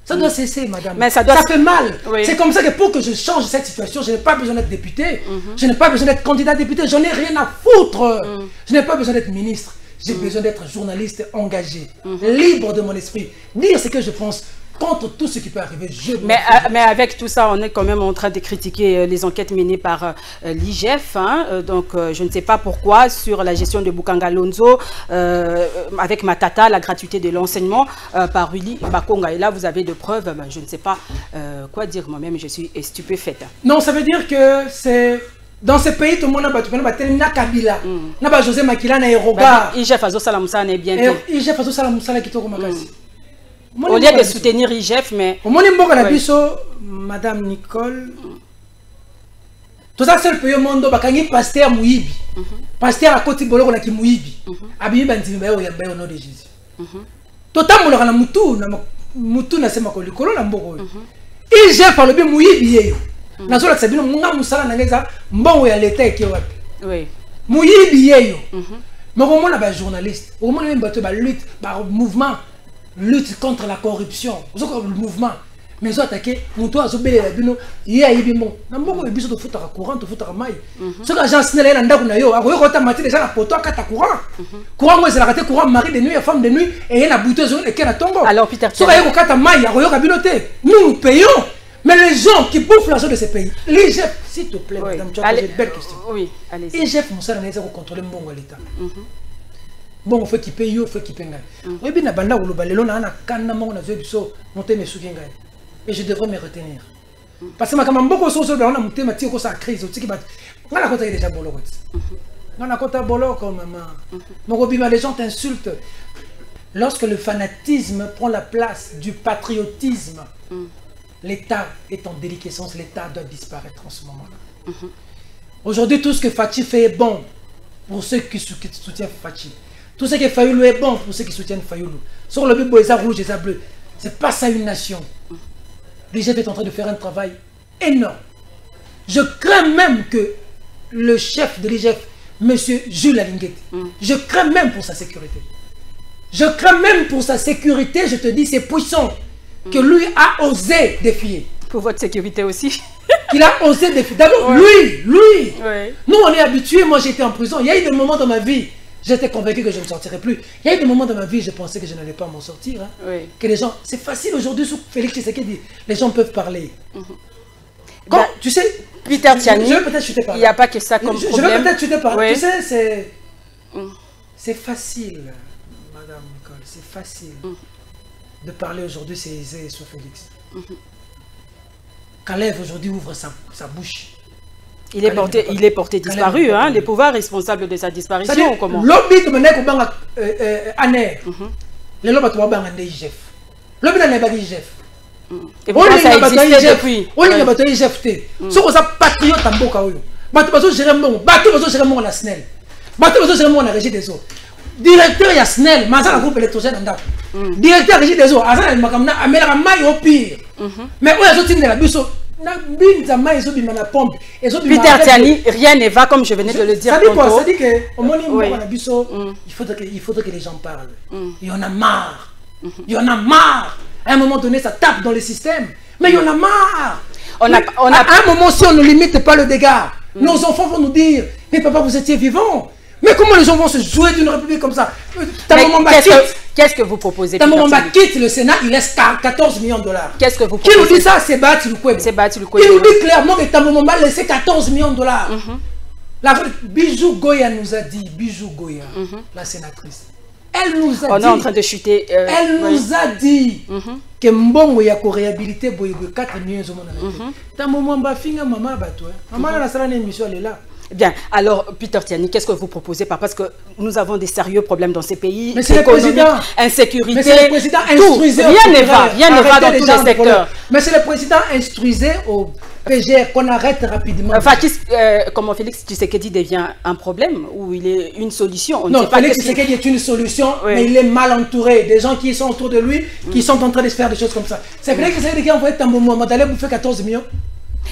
Ça doit cesser, madame. Mais ça fait mal. C'est comme ça que pour que je change cette situation, je n'ai pas besoin d'être député. Je n'ai pas besoin d'être candidat député. Je n'ai rien à foutre. Je n'ai pas besoin d'être ministre. J'ai besoin d'être journaliste engagé, libre de mon esprit. Dire ce que je pense contre tout ce qui peut arriver. Mais avec tout ça, on est quand même en train de critiquer les enquêtes menées par l'IGF. Donc, je ne sais pas pourquoi, sur la gestion de Bukanga Lonzo, avec Matata, la gratuité de l'enseignement par Willy Bakonga. Et là, vous avez de preuves. Je ne sais pas quoi dire moi-même. Je suis stupéfaite. Non, ça veut dire que c'est... Dans ce pays, tout le monde a battu. Na Kabila, na José Makila, na Eroga. IGF Azo Salamoussa n'est bien. IGF Azo Salamoussa qui toko makasi. Au lieu de soutenir IGF, mais... Au monde mboka na biso, Madame Nicole. Tout ça seul pays au monde, bakangi pasteur Mouibi. Pasteur à côté boloko na ki Mouibi. Abibi bandimi ba yo yamba au nom de Jésus. Totam boloko na mutu na sema ko likolo na mboko. IGF a le bi Mouibi yeyo. Nazola tsabino munga musala na ngeza mbongo ya leta eke wapi. Oui. Mouibi yeyo. Mais comment on a des journalistes, comment on a une lutte, mouvement, lutte contre la corruption, le mouvement. Mais ils ont attaqué, on doit azober la bino, il y a bon. N'importe quel de foot à courant, de foot à maille. Ce que l'agent Snell n'a pas eu, alors quand tu as déjà la poteau, quand tu as courant. Courant, moi, c'est la raté courant, mari de nuit, femme de nuit, et il y a la bouteuse et qu'elle a tombé. Alors, Peter, ce que tu as maille, alors il y a nous payons. Mais les gens qui bouffent l'argent de ces pays, l'IGF, s'il te plaît, madame, tu as posé une belle question. Oui, allez-y. L'IGF, mon salaire, c'est pour contrôler mon l'État. Bon, il faut qu'il paye, il faut qu'il paye. Oui, bien, il y a des gens qui ont et je devrais me retenir. Parce que quand beaucoup de choses sont en crise, on a déjà bolo. On a bolo comme maman. Les gens t'insultent. Lorsque le fanatisme prend la place du patriotisme, l'État est en déliquescence, l'État doit disparaître en ce moment-là. Aujourd'hui, tout ce que Fachi fait est bon pour ceux qui soutiennent Fachi. Tout ce que Fayoulou est bon pour ceux qui soutiennent Fayoulou. Sur le but, les rouge et les bleu. C'est pas ça une nation. L'IGF est en train de faire un travail énorme. Je crains même que le chef de l'IGF, M. Jules Alinguet, je crains même pour sa sécurité. Je crains même pour sa sécurité, je te dis, c'est puissant que lui a osé défier. Pour votre sécurité aussi. Il a osé défier. D'abord, lui. Ouais. Nous, on est habitués. Moi, j'étais en prison. Il y a eu des moments dans ma vie, j'étais convaincu que je ne sortirais plus. Il y a eu des moments dans ma vie, je pensais que je n'allais pas m'en sortir. Que les gens... C'est facile aujourd'hui, sous Félix Tshisekedi, les gens peuvent parler. Quand, tu sais... Peter Tiani, il n'y a pas que ça comme problème. Je vais peut-être chuter par là. Tu sais, c'est facile, Madame Nicole, c'est facile de parler aujourd'hui, c'est aisé sur Félix. Kalev aujourd'hui ouvre sa bouche. Il est porté disparu, hein, les pouvoirs responsables de sa disparition. Comment? Lobby de mener comme Aner. Les lobbies de Wabang et IGF. Lobby de Nebagi IGF. Et pourquoi ça existait depuis? On est battu IGF. Si on a patriote en Boka, Bateau gérer mon, Bateau gérer mon la SNEL. Bateau gérer mon la régie des eaux. Directeur il y a SNEL, Mazan groupe électrogène en directeur régie des eaux, Azan Makamna, Amela Maï au pire. Mais où est-ce que tu es la busso? Peter Tiani, rien ne va comme je venais de le dire. Ça dit quoi? Ça dit que il faudrait que les gens parlent. Il y en a marre. Il y en a marre. À un moment donné, ça tape dans le système. Mais il y en a marre. À un moment, si on ne limite pas le dégât, nos enfants vont nous dire, mais papa, vous étiez vivant. Mais comment les gens vont se jouer d'une république comme ça? Qu'est-ce que vous proposez? Tamomba quitte le Sénat, il laisse 14 millions de dollars. Qu'est-ce que vous proposez? Qui nous dit ça? C'est Bati Lukwebo. Qui nous dit clairement que Tamomba laissé 14 millions de dollars. Bijou Goya nous a dit, Bijou Goya, la sénatrice, Elle nous a dit... On est en train de chuter. Elle nous a dit que Mbongo y a réhabilité 4 millions de monde. Tant moment finga maman bateau. Maman la salle d'émission elle est là. Bien, alors Peter Tiani, qu'est-ce que vous proposez? Parce que nous avons des sérieux problèmes dans ces pays. Mais c'est le président. Insécurité. Mais c'est le président instruisé. Rien ne va dans tous les secteurs. Mais c'est le président instruisé au PGR qu'on arrête rapidement. Enfin, comment Félix Tshisekedi devient un problème ou il est une solution? Non, Félix Tshisekedi est une solution, mais il est mal entouré. Des gens qui sont autour de lui, qui sont en train de faire des choses comme ça. C'est Félix Tshisekedi qui a envoyé Tambo Mohamed d'aller bouffer 14 millions.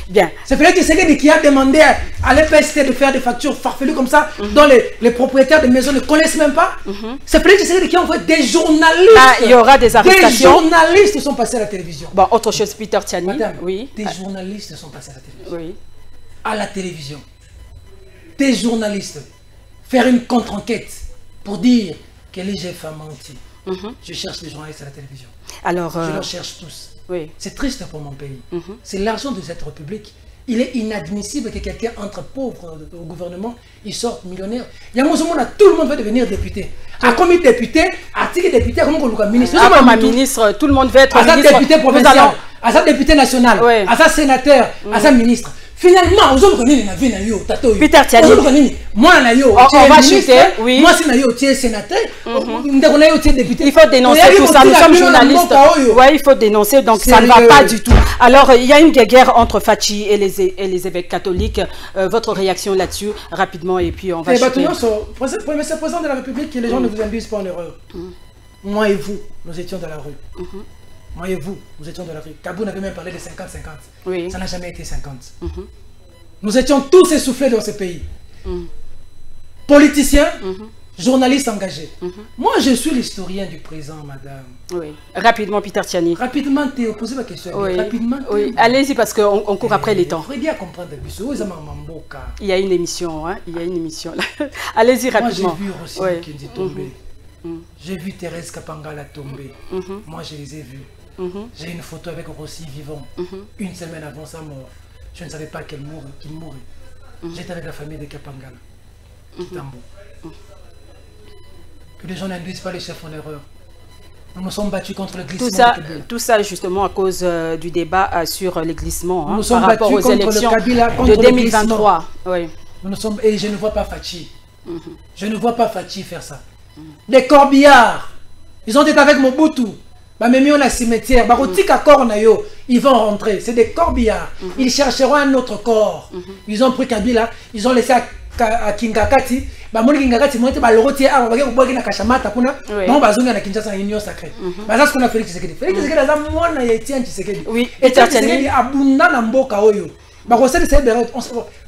Bien. C'est Félix Tshisekedi qui a demandé à l'EPST de faire des factures farfelues comme ça, dont les propriétaires de maisons ne connaissent même pas. C'est Félix Tshisekedi qui a envoyé des journalistes. Là, il y aura des arrestations. Des journalistes sont passés à la télévision. Bon, autre chose, Peter Tiani. Madame, oui. Des journalistes sont passés à la télévision. Oui. À la télévision. Des journalistes. Faire une contre-enquête pour dire que l'IGF a menti. Je cherche les journalistes à la télévision. Alors, je les cherche tous. Oui. C'est triste pour mon pays. C'est l'argent de cette république. Il est inadmissible que quelqu'un entre pauvre au gouvernement, il sorte millionnaire. Il y a tout le monde veut devenir député. À comme député, à député, comme ministre. Comme ministre, tout le monde veut être ministre. À député provincial, à ça député national, à ça sénateur, à ça ministre. Finalement, Peter Tiani, moi, on va chuter, oui. Moi, c'est sénateur, il faut dénoncer tout ça, nous sommes journalistes. Oui, il faut dénoncer, donc ça ne va pas du tout. Alors, il y a une guerre entre Fachi et les évêques catholiques. Votre réaction là-dessus, rapidement, et puis on va chuter. C'est le président de la République que les gens ne vous induisent pas en erreur. Moi et vous, nous étions dans la rue. Moi et vous, nous étions dans la rue. Kabou n'avait même parlé de 50-50. Oui. Ça n'a jamais été 50. Nous étions tous essoufflés dans ce pays. Politiciens, journalistes engagés. Moi, je suis l'historien du présent, madame. Oui. Rapidement, Peter Tiani. Rapidement, Théo, posez ma question. Oui. Rapidement. Oui. Allez-y, parce qu'on court après les temps. Il faut bien comprendre. Il y a une émission, hein. Il y a une émission là. Allez-y rapidement. Moi, j'ai vu Rossi Kendi tomber. J'ai vu Thérèse Kapangala tomber. Moi, je les ai vus. J'ai une photo avec Rossi vivant. Une semaine avant sa mort, je ne savais pas qu'il mourait. J'étais avec la famille de Kapangala, Kitambo. Que les gens n'induisent pas les chefs en erreur. Nous nous sommes battus contre le glissement. Tout ça justement à cause du débat sur les glissements nous sommes par rapport aux élections de 2023. Oui. Et je ne vois pas Fachi. Je ne vois pas Fachi faire ça. Des corbillards. Ils ont été avec Mobutu. Même on a cimetière. Ils vont rentrer. C'est des corbillards. Ils chercheront un autre corps. Ils ont pris Kabila. Ils ont laissé à Kingakati. Kingakati, ils ont été balorotiers. Union sacrée. C'est ce qu'on a fait. Félix Tshisekedi. Oui. Et Tshisekedi abunda mboka oyo.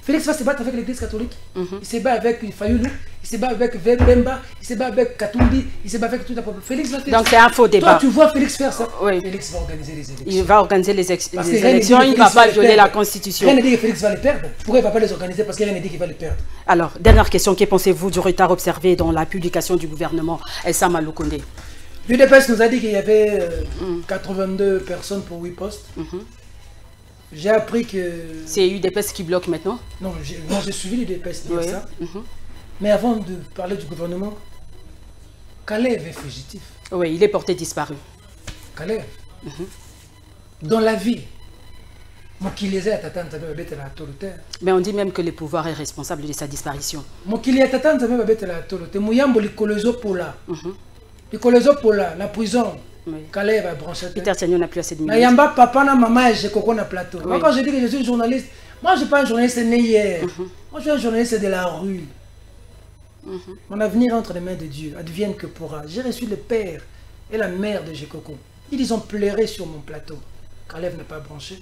Félix va se battre avec l'église catholique. Il se bat avec Fayoulou, il se bat avec Bemba, il se bat avec Katumbi, il se bat avec toute la population. Félix va faire. Donc c'est un faux débat. Toi, tu vois Félix faire ça. Oui. Félix va organiser les élections. Il va organiser les élections, il ne va pas violer la Constitution. Rien ne dit que Félix va les perdre. Pourquoi il ne va pas les organiser? Parce qu'il rien ne dit qu'il va les perdre. Alors, dernière question, que pensez-vous du retard observé dans la publication du gouvernement Elsa Maloukonde? L'UDPS nous a dit qu'il y avait 82 personnes pour 8 postes. J'ai appris que... C'est UDPS qui bloque maintenant? Non, moi j'ai suivi l'UDPS dire ça. Mais avant de parler du gouvernement, Kalev est fugitif. Oui, il est porté disparu. Kalev. Dans la vie, mais on dit même que le pouvoir est responsable de sa disparition. La prison. Peter Tiani, on n'a plus assez de minutes. Papa na maman et Jekoko na plateau. Moi, quand je dis que je suis journaliste, moi je ne suis pas un journaliste né hier. Moi je suis un journaliste de la rue. Mon avenir entre les mains de Dieu, advienne que pourra. J'ai reçu le père et la mère de Jekoko. Ils ont pleuré sur mon plateau. Kalev n'a pas branché.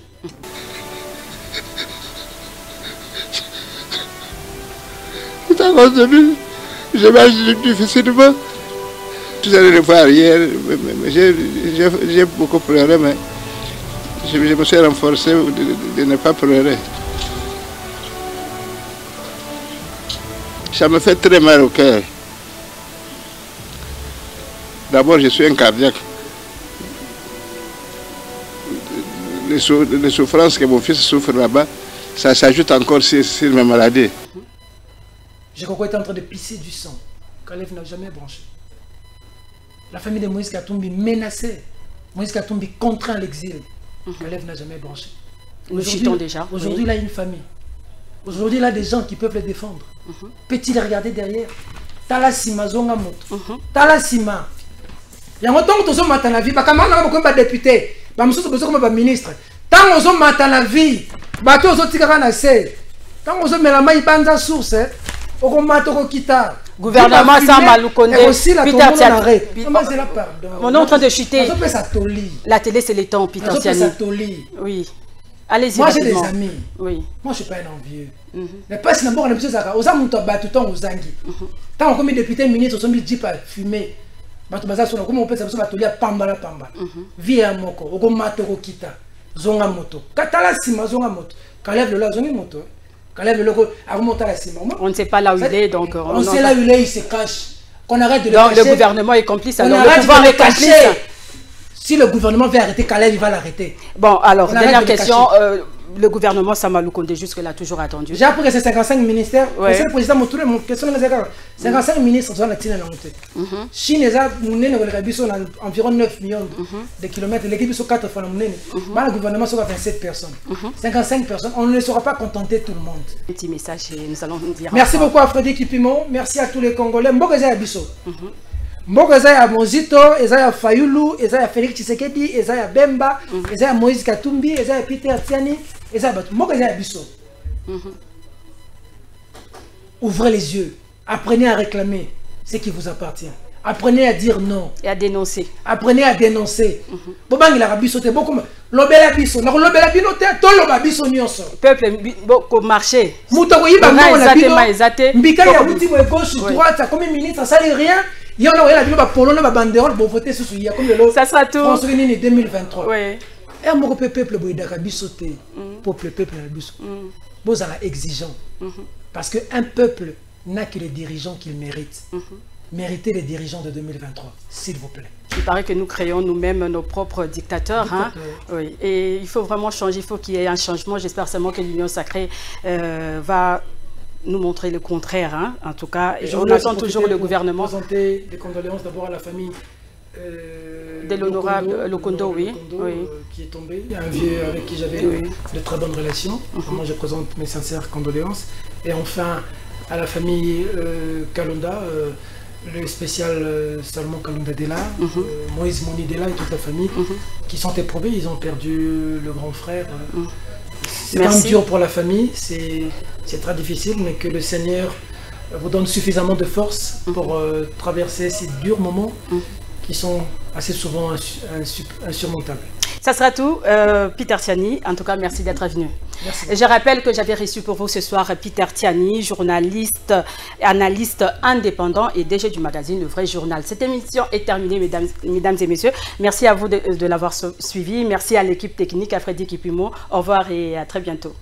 Je marche difficilement. Tout allez le voir hier, j'ai beaucoup pleuré, mais je me suis renforcé de ne pas pleurer. Ça me fait très mal au cœur. D'abord, je suis un cardiaque. Les souffrances que mon fils souffre là-bas, ça s'ajoute encore sur mes maladies. Jekoko est en train de pisser du sang. Kalev n'a jamais branché. La famille de Moïse Katumbi menacée. Moïse Katumbi contraint à l'exil. Kalev n'a jamais branché. Nous chutons déjà. Aujourd'hui, il a une famille. Aujourd'hui, il a des gens qui peuvent le défendre. Peut-il regarder derrière? Tala Sima Zonga Moto. Tala Sima. Il y a longtemps que nous avons la vie. Nous sommes députés. Nous sommes ministres. Tant que nous avons la vie. Nous sommes tant que nous avons la source. Gouvernement Sama Lukonde, Peter Tiani. On est en train de chuter. La télé, c'est les temps, Peter Tiani. Oui. Allez-y. Moi, j'ai des amis. Oui. Moi, je ne suis pas un envieux. Mais pas si n'importe quelle chose, on a tout le temps aux Zangi. Tant qu'on est député, ministre, on a dit pas fumer. Comment on peut savoir que Pambala Pamba. Via Moko, Ogomato Kita, Zonga Moto. Katala Sima Zonga Moto. Kalev le Zonga Moto. On ne sait pas là où il est, donc... On sait là où il est, il se cache. Qu'on arrête de le cacher. Donc le gouvernement est complice, alors le pouvoir est complice. Si le gouvernement veut arrêter Kalev, il va l'arrêter. Bon, alors, dernière question. Le gouvernement Sama Lukonde, jusque-là, toujours attendu. J'ai appris que c'est 55 ministères. C'est le président, mon question, 55 ministres sont en montée. Chine, environ 9 millions de kilomètres. L'équipe sont 4 fois le gouvernement sera 27 personnes. 55 personnes. On ne saura pas contenter tout le monde. Un petit message et nous allons dire. Merci beaucoup à Frédéric Kipimo. Merci à tous les Congolais. Mboka Abisso. Mboka Zaya Mozito, Ezaya Fayulu, Ezaya Félix Tshisekedi, Ezaya Bemba, Ezaya Moïse Katumbi, Ezaya Peter Tiani, Ezaya Batu. Mboka Zaya Bisso. Ouvrez les yeux. Apprenez à réclamer ce qui vous appartient. Apprenez à dire non. Et à dénoncer. Apprenez à dénoncer. Bobang il a Bisso, c'est beaucoup. Lobela Bisso, lobela binote, tout loba Bisso nyonso. Peuple beaucoup marché. Moutako yiba ngona bino. Mbika ya muti mo gauche droite, comme ministre, ça n'est rien. Il y a la polo, la banderole, pour voter sur ce comme le ça sera tout. France 2023. Oui. Et un mot peuple, peuple, vous allez exigeant. Parce qu'un peuple n'a que les dirigeants qu'il mérite. Méritez les dirigeants de 2023, s'il vous plaît. Il paraît que nous créons nous-mêmes nos propres dictateurs. Hein? Oui. Et il faut vraiment changer, il faut qu'il y ait un changement. J'espère seulement que l'Union sacrée va nous montrer le contraire, hein. En tout cas, on attend toujours le gouvernement. Présenter des condoléances d'abord à la famille de l'honorable Lokondo, oui. Qui est tombé. Il y a un vieux avec qui j'avais de très bonnes relations. Moi, je présente mes sincères condoléances. Et enfin, à la famille Kalonda, le spécial Salomon Kalonda Dela, Moïse Moni Dela et toute la famille qui sont éprouvés. Ils ont perdu le grand frère. C'est quand même dur pour la famille, c'est très difficile, mais que le Seigneur vous donne suffisamment de force pour traverser ces durs moments qui sont assez souvent insurmontables. Ça sera tout, Peter Tiani. En tout cas, merci d'être venu. Merci. Je rappelle que j'avais reçu pour vous ce soir Peter Tiani, journaliste, analyste indépendant et DG du magazine Le Vrai Journal. Cette émission est terminée, mesdames et messieurs. Merci à vous de l'avoir suivi. Merci à l'équipe technique, à Frédéric Kipimo. Au revoir et à très bientôt.